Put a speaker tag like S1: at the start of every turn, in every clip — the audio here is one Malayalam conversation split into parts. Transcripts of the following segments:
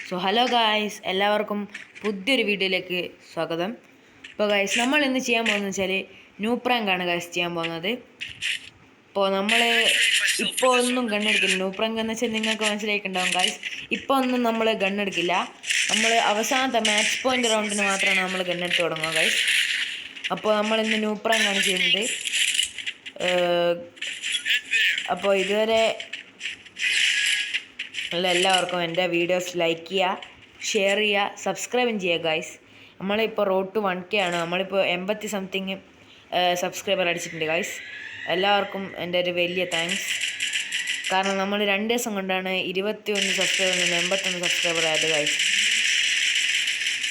S1: സോ ഹലോ ഗായ്സ്, എല്ലാവർക്കും പുതിയൊരു വീഡിയോയിലേക്ക് സ്വാഗതം. ഇപ്പോൾ ഗായ്സ് നമ്മൾ ഇന്ന് ചെയ്യാൻ പോകുന്നത് വെച്ചാൽ ന്യൂ പ്രാങ്കാണ് ഗായ്സ് ചെയ്യാൻ പോകുന്നത്. ഇപ്പോൾ നമ്മൾ ഇപ്പോൾ ഒന്നും ഗണ്ണെടുക്കില്ല. ന്യൂ പ്രാങ്ക് എന്ന് വെച്ചാൽ നിങ്ങൾക്ക് മനസ്സിലായിട്ടുണ്ടാവും ഗായ്സ്. ഇപ്പോൾ ഒന്നും നമ്മൾ ഗണ്ണെടുക്കില്ല. നമ്മൾ അവസാനത്തെ മാച്ച് പോയിന്റ് റൗണ്ടിന് മാത്രമാണ് നമ്മൾ ഗണ്ണെടുത്ത് തുടങ്ങുക ഗായ്സ്. അപ്പോൾ നമ്മൾ ഇന്ന് ന്യൂ പ്രാങ്കാണ് ചെയ്യുന്നത്. അപ്പോൾ ഇതുവരെ എല്ലാവർക്കും എൻ്റെ വീഡിയോസ് ലൈക്ക് ചെയ്യുക, ഷെയർ ചെയ്യുക, സബ്സ്ക്രൈബും ചെയ്യുക ഗൈസ്. നമ്മളിപ്പോൾ റോഡ് ടു 1K ആണ്. നമ്മളിപ്പോൾ 80 സംതിങ് സബ്സ്ക്രൈബർ അടിച്ചിട്ടുണ്ട് ഗൈസ്. എല്ലാവർക്കും എൻ്റെ ഒരു വലിയ താങ്ക്സ്. കാരണം നമ്മൾ 2 ദിവസം കൊണ്ടാണ് 21 സബ്സ്ക്രൈബറിൽ നിന്ന് 81 സബ്സ്ക്രൈബർ ആയത് ഗൈസ്.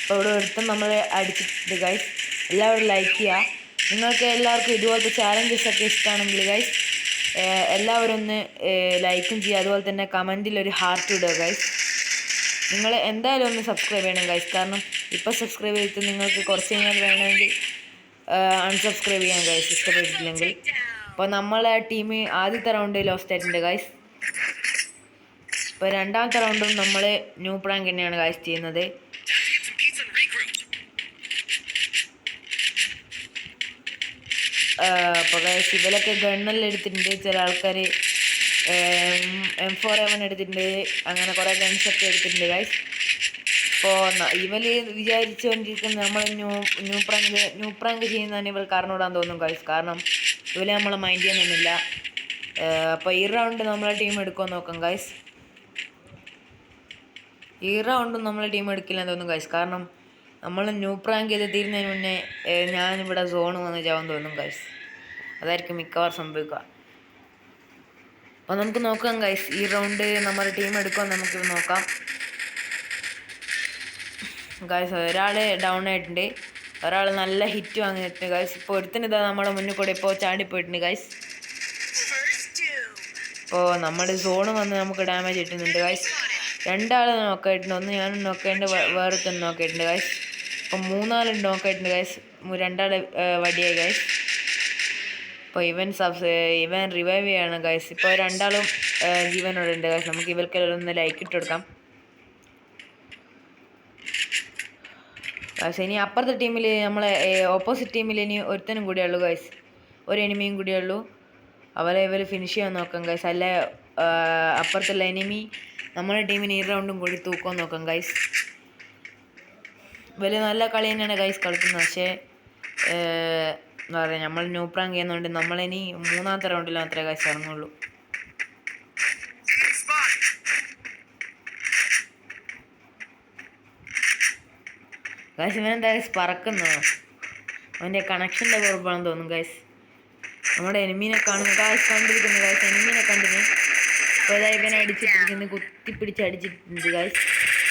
S1: അപ്പോൾ ഇവിടെ ഒരുത്തം നമ്മൾ അടിച്ചിട്ടുണ്ട് ഗൈസ്. എല്ലാവരും ലൈക്ക് ചെയ്യുക. നിങ്ങൾക്ക് എല്ലാവർക്കും ഇതുപോലത്തെ ചാലഞ്ചസൊക്കെ ഇഷ്ടമാണെങ്കിൽ ഗൈസ് എല്ലാവരും ഒന്ന് ലൈക്കും ചെയ്യുക. അതുപോലെ തന്നെ കമൻറ്റിൽ ഒരു ഹാർട്ട് ഇടുക ഗൈസ്. നിങ്ങൾ എന്തായാലും ഒന്ന് സബ്സ്ക്രൈബ് ചെയ്യണം ഗൈസ്. കാരണം ഇപ്പോൾ സബ്സ്ക്രൈബ് ചെയ്തിട്ട് നിങ്ങൾക്ക് കുറച്ച് കഴിഞ്ഞാൽ വേണമെങ്കിൽ അൺസബ്സ്ക്രൈബ് ചെയ്യാൻ ഗൈസ്, ഇഷ്ടപ്പെട്ടിട്ടില്ലെങ്കിൽ. അപ്പോൾ നമ്മളെ ടീം ആദ്യത്തെ റൗണ്ട് ലോസ്റ്റ് ആയിട്ടുണ്ട് ഗൈസ്. ഇപ്പോൾ രണ്ടാമത്തെ റൗണ്ടും നമ്മൾ ന്യൂ പ്രാങ്ക് തന്നെയാണ് ഗൈസ് ചെയ്യുന്നത്. അപ്പോൾ ഗൈസ് ഇവരൊക്കെ ഗണ്ണെല്ലാം എടുത്തിട്ടുണ്ട്. ചില ആൾക്കാർ M4A1 എടുത്തിട്ടുണ്ട്. അങ്ങനെ കുറേ ഗൺസൊക്കെ എടുത്തിട്ടുണ്ട് ഗൈസ്. അപ്പോൾ ഇവർ വിചാരിച്ചുകൊണ്ടിരിക്കുന്ന നമ്മൾ ന്യൂ പ്രാങ്ക് ചെയ്യുന്നതാണ് ഇവർക്ക് അറിഞ്ഞൂടാൻ തോന്നും ഗൈസ്. കാരണം ഇവരെ നമ്മളെ മൈൻഡ് ചെയ്യുന്നൊന്നുമില്ല. അപ്പോൾ ഈ റൗണ്ട് നമ്മളെ ടീം എടുക്കുമെന്ന് നോക്കാം ഗൈസ്. ഈ റൗണ്ടും നമ്മളെ ടീം എടുക്കില്ലെന്ന് തോന്നും ഗൈസ്. കാരണം നമ്മൾ ന്യൂ പ്രാങ്ക് ചെയ്ത് തീരുന്നതിന് മുന്നേ ഞാനിവിടെ സോണ് വന്ന് ചാവാൻ തോന്നും ഗൈസ്. അതായിരിക്കും മിക്കവാറും സംഭവിക്കുക. അപ്പോൾ നമുക്ക് നോക്കാം ഗൈസ്, ഈ റൗണ്ട് നമ്മുടെ ടീം എടുക്കുമെന്ന് നമുക്ക് നോക്കാം ഗൈസ്. ഒരാൾ ഡൗൺ ആയിട്ടുണ്ട്, ഒരാൾ നല്ല ഹിറ്റ് വാങ്ങിയിട്ടുണ്ട് ഗൈസ്. ഇപ്പോൾ ഒരുത്തനിതാ നമ്മുടെ മുന്നിൽ കൂടെ ഇപ്പോൾ ചാടിപ്പോയിട്ടുണ്ട് ഗൈസ്. ഇപ്പോൾ നമ്മുടെ സോണ് വന്ന് നമുക്ക് ഡാമേജ് കിട്ടുന്നുണ്ട് ഗൈസ്. 2 ആൾ നോക്കായിട്ടുണ്ട്. ഒന്ന് ഞാനും നോക്കായിട്ടുണ്ട്, വേറെ തന്നെ നോക്കായിട്ടുണ്ട് ഗൈസ്. ഇപ്പോൾ 3 ആൾ നോക്കായിട്ടുണ്ട് ഗൈസ്. 2 ആൾ വടിയായി ഗൈസ്. ഇപ്പോൾ ഇവൻ റിവൈവ് ചെയ്യാണ് ഗൈസ്. ഇപ്പോൾ 2 ആളും ജീവനോടെ ഉണ്ട് ഗൈസ്. നമുക്ക് ഇവർക്കെല്ലാം ഒന്ന് ലൈക്ക് ഇട്ട് കൊടുക്കാം ഗൈസ്. ഇനി അപ്പുറത്തെ ടീമിൽ നമ്മളെ ഓപ്പോസിറ്റ് ടീമിൽ ഇനി ഒരുത്തനും കൂടിയേ ഉള്ളൂ ഗൈസ്. ഒരു എനിമിയും കൂടിയേ ഉള്ളൂ. അവരെ ഇവർ ഫിനിഷ് ചെയ്യാൻ നോക്കാം ഗൈസ്. അല്ല അപ്പുറത്തുള്ള എനിമി നമ്മുടെ ടീമിന് ഈ റൗണ്ടും കൂടി തൂക്കാൻ നോക്കാം ഗൈസ്. ഇവർ നല്ല കളി തന്നെയാണ് ഗൈസ് കളിക്കുന്നത്. പക്ഷേ എന്താ പറയുക, നമ്മൾ ന്യൂ പ്രാങ്ക് ചെയ്യുന്നതുകൊണ്ട് നമ്മളിനി 3ാമത്തെ റൗണ്ടിൽ മാത്രമേ ഗൈസ് ഇറങ്ങുള്ളൂ. ഗൈസ് ഇവനെന്താ ഗൈസ് പറക്കുന്നോ? അവൻ്റെ കണക്ഷൻ്റെ കുഴപ്പമാണെന്ന് തോന്നുന്നു ഗൈസ്. നമ്മുടെ എനിമീനെ കാണുന്നു ഗൈസ്, കണ്ടിരിക്കുന്നു ഗൈസ്. എനിമീനെ കണ്ടിന്. അപ്പോൾ ഇതാ ഇവനെ അടിച്ചിട്ടിരിക്കുന്നു, കുത്തിപ്പിടിച്ച് അടിച്ചിട്ടുണ്ട് ഗൈസ്.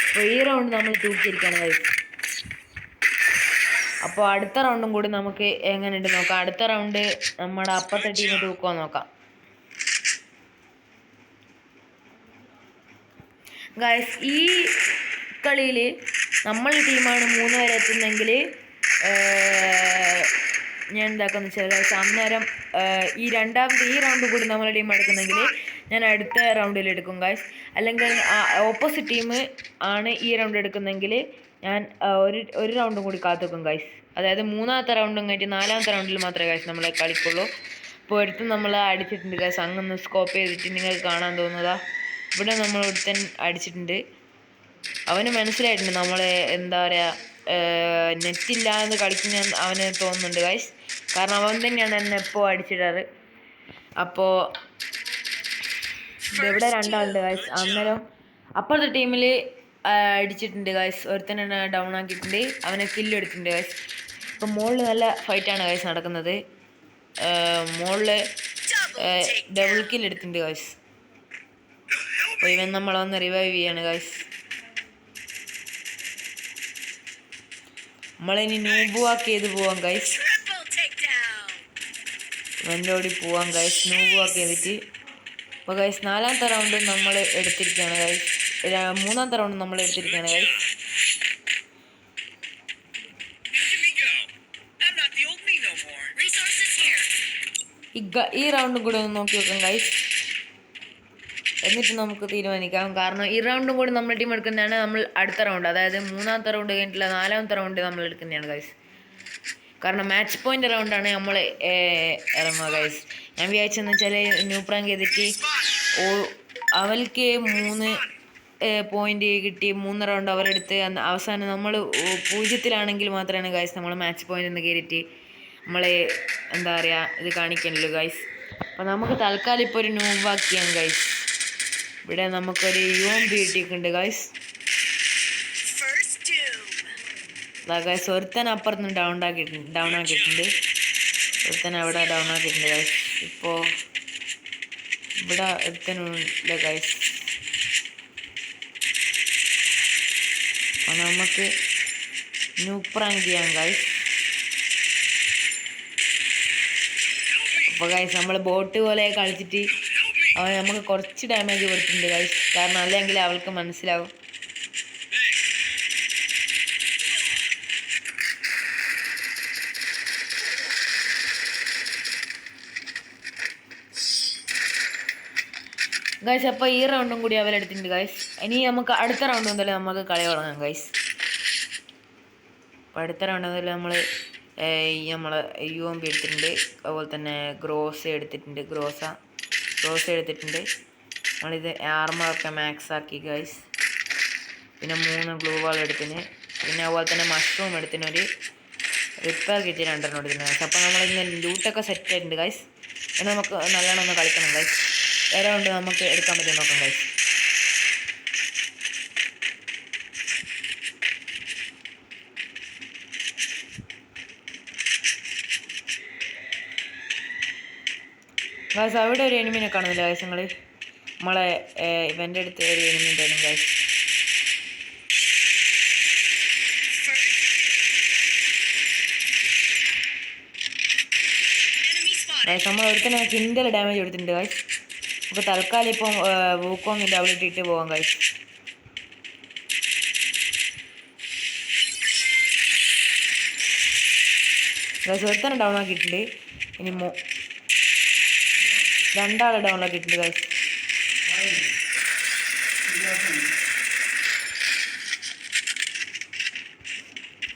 S1: അപ്പോൾ ഈ റൗണ്ട് നമ്മൾ തൂക്കിയിരിക്കുകയാണ് ഗൈസ്. അപ്പോൾ അടുത്ത റൗണ്ടും കൂടി നമുക്ക് എങ്ങനെയുണ്ട് നോക്കാം. അടുത്ത റൗണ്ട് നമ്മുടെ അപ്പുറത്തെ ടീം തൂക്കുമോ നോക്കാം ഗൈസ്. ഈ കളിയിൽ നമ്മളുടെ ടീമാണ് 3 വരെ എത്തുന്നെങ്കിൽ ഞാൻ എന്താക്കാന്ന് വെച്ചാൽ ഗൈസ്, അന്നേരം ഈ റൗണ്ട് കൂടി നമ്മളെ ടീം എടുക്കുന്നെങ്കിൽ ഞാൻ അടുത്ത റൗണ്ടിൽ എടുക്കും ഗൈസ്. അല്ലെങ്കിൽ ഓപ്പോസിറ്റ് ടീം ആണ് ഈ റൗണ്ട് എടുക്കുന്നെങ്കിൽ ഞാൻ ഒരു റൗണ്ടും കൂടി കാത്തുവെക്കും ഗൈസ്. അതായത് 3ാമത്തെ റൗണ്ടും കഴിഞ്ഞിട്ട് 4ാമത്തെ റൗണ്ടിൽ മാത്രമേ ഗൈസ് നമ്മൾ കളിക്കുള്ളൂ. ഇപ്പോൾ ഒരുത്തൻ നമ്മൾ അടിച്ചിട്ടുണ്ട് ഗൈസ്. അങ്ങൊന്ന് സ്കോപ്പ് ചെയ്തിട്ട് നിങ്ങൾക്ക് കാണാൻ തോന്നുന്നതാ. ഇവിടെ നമ്മൾ ഒരുത്തൻ അടിച്ചിട്ടുണ്ട്. അവന് മനസ്സിലായിട്ടുണ്ട് നമ്മളെ എന്താ പറയുക, നെറ്റില്ലാതെ കളിക്കുന്ന അവന് തോന്നുന്നുണ്ട് ഗൈസ്. കാരണം അവൻ തന്നെയാണ് എന്നെ എപ്പോൾ അടിച്ചിടാറ്. അപ്പോൾ ഇവിടെ 2 ആളുണ്ട് ഗൈസ്. അന്നേരം അപ്പുറത്തെ ടീമിൽ അടിച്ചിട്ടുണ്ട് ഗൈസ്. ഒരുത്തനെ ഡൗൺ ആക്കിയിട്ടുണ്ട്, അവനെ കില്ല് എടുത്തിട്ടുണ്ട് ഗൈസ്. ഇപ്പം മുകളിൽ നല്ല ഫൈറ്റാണ് ഗൈസ് നടക്കുന്നത്. മുകളിൽ ഡബിൾ കില്ല് എടുത്തിട്ടുണ്ട് ഗൈസ്. അപ്പോൾ ഇവൻ നമ്മളൊന്ന് റിവൈവ് ചെയ്യാണ് ഗൈസ്. നമ്മളിനി നൂബുവാക്ക് ചെയ്ത് പോവാം ഗൈസ്. ഇവൻ്റെ ഓടി പോവാം ഗൈസ്, നൂബുവാക്ക് ചെയ്തിട്ട്. അപ്പോൾ ഗൈസ് 4ാമത്തെ റൗണ്ട് നമ്മൾ എടുത്തിരിക്കുകയാണ് ഗൈസ്. 3ാമത്തെ റൗണ്ട് നമ്മൾ എടുത്തിരിക്കുകയാണ് ഗൈസ്. ഈ റൗണ്ടും കൂടെ ഒന്ന് നോക്കി വെക്കാം ഗൈസ്. എന്നിട്ട് നമുക്ക് തീരുമാനിക്കാം. കാരണം ഈ റൗണ്ടും കൂടി നമ്മൾ ടീം എടുക്കുന്നതാണ് നമ്മൾ അടുത്ത റൗണ്ട്, അതായത് മൂന്നാമത്തെ റൗണ്ട് കഴിഞ്ഞിട്ടുള്ള നാലാമത്തെ റൗണ്ട് നമ്മൾ എടുക്കുന്നതാണ് ഗൈസ്. കാരണം മാച്ച് പോയിൻ്റ് റൗണ്ടാണ് നമ്മൾ ഇറങ്ങുക ഗൈസ്. ഞാൻ വിചാരിച്ചെന്ന് വെച്ചാൽ ന്യൂ പ്രാങ്ക് ചെയ്തിട്ട് അവർക്ക് 3 പോയിൻ്റ് കിട്ടി 3 റൗണ്ട് അവരെടുത്ത് അവസാനം നമ്മൾ 0-ലാണെങ്കിൽ മാത്രമാണ് ഗൈസ് നമ്മൾ മാച്ച് പോയിൻ്റ് എന്ന് കയറിയിട്ട് നമ്മൾ എന്താ പറയുക ഇത് കാണിക്കണല്ലോ ഗൈസ്. അപ്പോൾ നമുക്ക് തൽക്കാലം ഇപ്പോൾ ഒരു ന്യൂബാക്കിയാം ഗൈസ്. ഇവിടെ നമുക്കൊരു UMP കിട്ടിയിട്ടുണ്ട് ഗൈസ്. ഗൈസ് ഒരുത്തൻ അപ്പുറത്തുനിന്ന് ഡൗൺ ആക്കിയിട്ടുണ്ട്. ഒരുത്തൻ അവിടെ ഡൗൺ ആക്കിയിട്ടുണ്ട് ഗൈസ്. ഇപ്പോൾ ഇവിടെ ഒരുത്തനുണ്ട് ഗൈസ്. അപ്പോൾ നമുക്ക് ന്യൂ പ്രാങ്ക് ചെയ്യാം ഗൈസ്. അപ്പോൾ ഗൈസ് നമ്മൾ ബോട്ട് പോലെ കളിച്ചിട്ട് അവൻ നമുക്ക് കുറച്ച് ഡാമേജ് കൊടുത്തിട്ടുണ്ട് ഗൈസ്. കാരണം അല്ലെങ്കിൽ അവൾക്ക് മനസ്സിലാവും. ഗൈസ് അപ്പോൾ ഈ റൗണ്ടും കൂടി അവരെടുത്തിട്ടുണ്ട് ഗൈസ്. ഇനി നമുക്ക് അടുത്ത റൗണ്ട് മുതൽ നമുക്ക് കളി തുടങ്ങാം ഗൈസ്. അപ്പോൾ അടുത്ത റൗണ്ട് മുതൽ നമ്മൾ UMP എടുത്തിട്ടുണ്ട്. അതുപോലെ തന്നെ ഗ്രോസ എടുത്തിട്ടുണ്ട്. ഗ്രോസ എടുത്തിട്ടുണ്ട്. നമ്മളിത് ആർമറൊക്കെ മാക്സ് ആക്കി ഗൈസ്. പിന്നെ 3 ഗ്ലൂ വാൾ എടുത്തിന്. പിന്നെ അതുപോലെ തന്നെ മഷ്റൂം എടുത്തിന്. ഒരു റിപ്പയർ കിറ്റ് 2 എടുത്തിന് ഗൈസ്. അപ്പോൾ നമ്മളിങ്ങനെ ലൂട്ടൊക്കെ സെറ്റ് ആയിട്ടുണ്ട് ഗൈസ്. ഇനി നമുക്ക് നല്ലോണം ഒന്ന് കളിക്കണം ഗൈസ്. വേറെ കൊണ്ട് നമുക്ക് എടുക്കാൻ പറ്റും നോക്കാം ഗൈസ്. ഗൈസ് അവിടെ ഒരു എനിമിനെ കാണുന്നില്ല ഗൈസ്. നിങ്ങൾ നമ്മളെ ഇവൻ്റെ അടുത്ത് ഒരു എനിമി ഉണ്ടായിരുന്നു ഗൈസ്. ഗൈസ് നമ്മൾ ഒരുത്തന്നെ കിൻഡൽ ഡാമേജ് കൊടുത്തിട്ടുണ്ട് ഗൈസ്. നമുക്ക് തൽക്കാലം ഇപ്പം വൂക്കോങ്ങിൻ്റെ അവിടെ ഇട്ടിട്ട് പോകാം ഗൈസ്. ഗൈസ് ഒരുത്തന്നെ ഡൗൺ ആക്കിയിട്ടുണ്ട്. ഇനി 2 ആളെ ഡൗൺ ആക്കിയിട്ടുണ്ട് ഗൈസ്.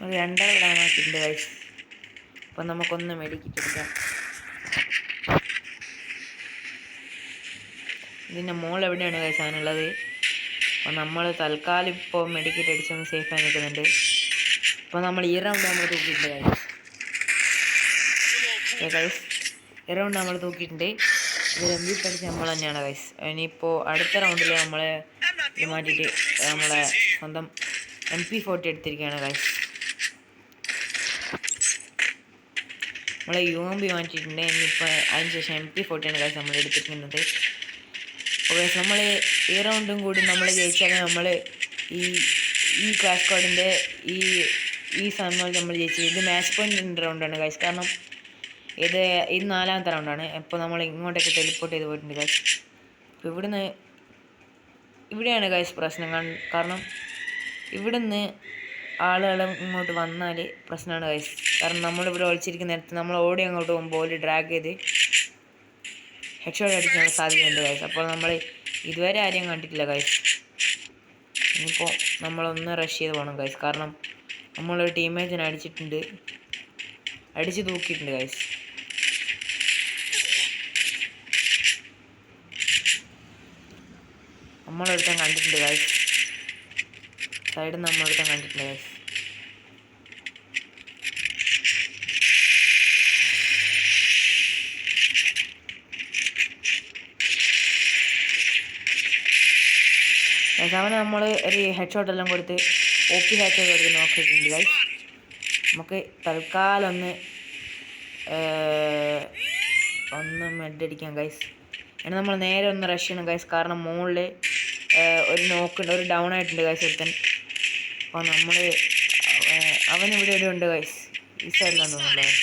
S1: ഒരു 2 ആളെ ഡൗൺ ആക്കിയിട്ടുണ്ട് ഗൈസ്. അപ്പം നമുക്കൊന്ന് മെഡിക്കിറ്റ് എടുക്കാം. ഇതിൻ്റെ മോൾ എവിടെയാണ് ഗൈസ് അതിനുള്ളത്. അപ്പോൾ നമ്മൾ തൽക്കാലം ഇപ്പോൾ മെഡിക്കറ്റ് അടിച്ചൊന്ന് സേഫായി നിൽക്കുന്നുണ്ട്. അപ്പോൾ നമ്മൾ ഈ റൗണ്ട് നമ്മൾ തൂക്കിയിട്ടുണ്ട് ഗൈസ്. ഗൈസ് ഈ റൗണ്ട് നമ്മൾ തൂക്കിയിട്ടുണ്ട്. ഇത് MVP അടിച്ച് നമ്മൾ തന്നെയാണ് ഗൈസ്. ഇനിയിപ്പോൾ അടുത്ത റൗണ്ടിൽ നമ്മൾ ഇത് മാറ്റിയിട്ട് നമ്മളെ സ്വന്തം MP40 എടുത്തിരിക്കുകയാണ് ഗൈസ്. നമ്മൾ UMP മാറ്റിയിട്ടുണ്ട്. ഇനിയിപ്പോൾ അതിന് ശേഷം MP40 ആണ് ഗൈസ് നമ്മൾ എടുത്തിരിക്കുന്നത്. അപ്പോൾ ഗൈസ് നമ്മൾ ഈ റൗണ്ടും കൂടി നമ്മൾ ജയിച്ചാൽ നമ്മൾ ഈ ക്ലാഷ് കോഡിൻ്റെ ഈ സമയം നമ്മൾ ജയിച്ചു. ഇത് മാച്ച് പോയിൻ്റ് റൗണ്ടാണ് ഗൈസ്. കാരണം ഇത് 4ാമത്തെ റൗണ്ടാണ്. ഇപ്പോൾ നമ്മൾ ഇങ്ങോട്ടേക്ക് ടെലിപ്പോർട്ട് ചെയ്ത് പോയിട്ടുണ്ട് ഗൈസ്. അപ്പോൾ ഇവിടെയാണ് ഗൈസ് പ്രശ്നം. കാരണം ഇവിടുന്ന് ആളുകൾ ഇങ്ങോട്ട് വന്നാൽ പ്രശ്നമാണ് ഗൈസ്. കാരണം നമ്മളിവിടെ ഒളിച്ചിരിക്കുന്ന നേരത്ത് നമ്മൾ ഓടി അങ്ങോട്ട് പോകുമ്പോൾ ഡ്രാഗ് ചെയ്ത് ഹെഡ്ഷോട്ട് അടിക്കാൻ സാധ്യതയുണ്ട് ഗൈസ്. അപ്പോൾ നമ്മൾ ഇതുവരെ ആരെയും കണ്ടിട്ടില്ല ഗൈസ്. ഇനിയിപ്പോൾ നമ്മളൊന്ന് റഷ് ചെയ്ത് പോകണം ഗൈസ്. കാരണം നമ്മളൊരു ടീമേജിനെ അടിച്ച് തൂക്കിയിട്ടുണ്ട് ഗൈസ്. നമ്മളൊരുത്തൻ കണ്ടിട്ടുണ്ട് ഗൈസ്. സൈഡിൽ നിന്ന് നമ്മളൊരുത്തൻ കണ്ടിട്ടുണ്ട് ഗൈസ്. അവന് നമ്മൾ ഒരു ഹെഡ്ഷോട്ട് എല്ലാം കൊടുത്ത് OP ഹെഡ്ഷോട്ട് കൊടുത്ത് നോക്കിയിട്ടുണ്ട് ഗൈസ്. നമുക്ക് തൽക്കാലം ഒന്ന് മെഡടിക്കാം ഗൈസ്. ഇനി നമ്മൾ നേരെ ഒന്ന് റഷ് ചെയ്യണം ഗൈസ്. കാരണം മുകളിൽ ഒരു ഡൗൺ ആയിട്ടുണ്ട് ഗൈസ് ഒരുത്തൻ. അപ്പോൾ നമ്മൾ അവനിവിടെ ഉണ്ട് ഗൈസ്. ഈ സൈഡിലാണ് തോന്നുന്നത്.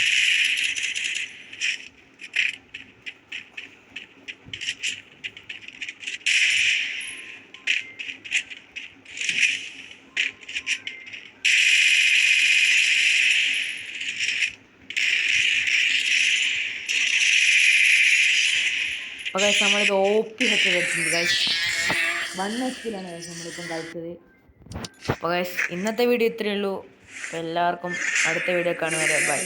S1: അപ്പോൾ ഗൈസ് നമ്മളിത് OP ഹെഡ് കളിച്ചിട്ടുണ്ട് ഗൈസ്. 1 HP-ലാണ് ഗൈസ് നമ്മളിപ്പം കളിച്ചത്. അപ്പോൾ ഗൈസ് ഇന്നത്തെ വീഡിയോ ഇത്രയേ ഉള്ളൂ. എല്ലാവർക്കും അടുത്ത വീഡിയോ കാണുവരെ ബൈ.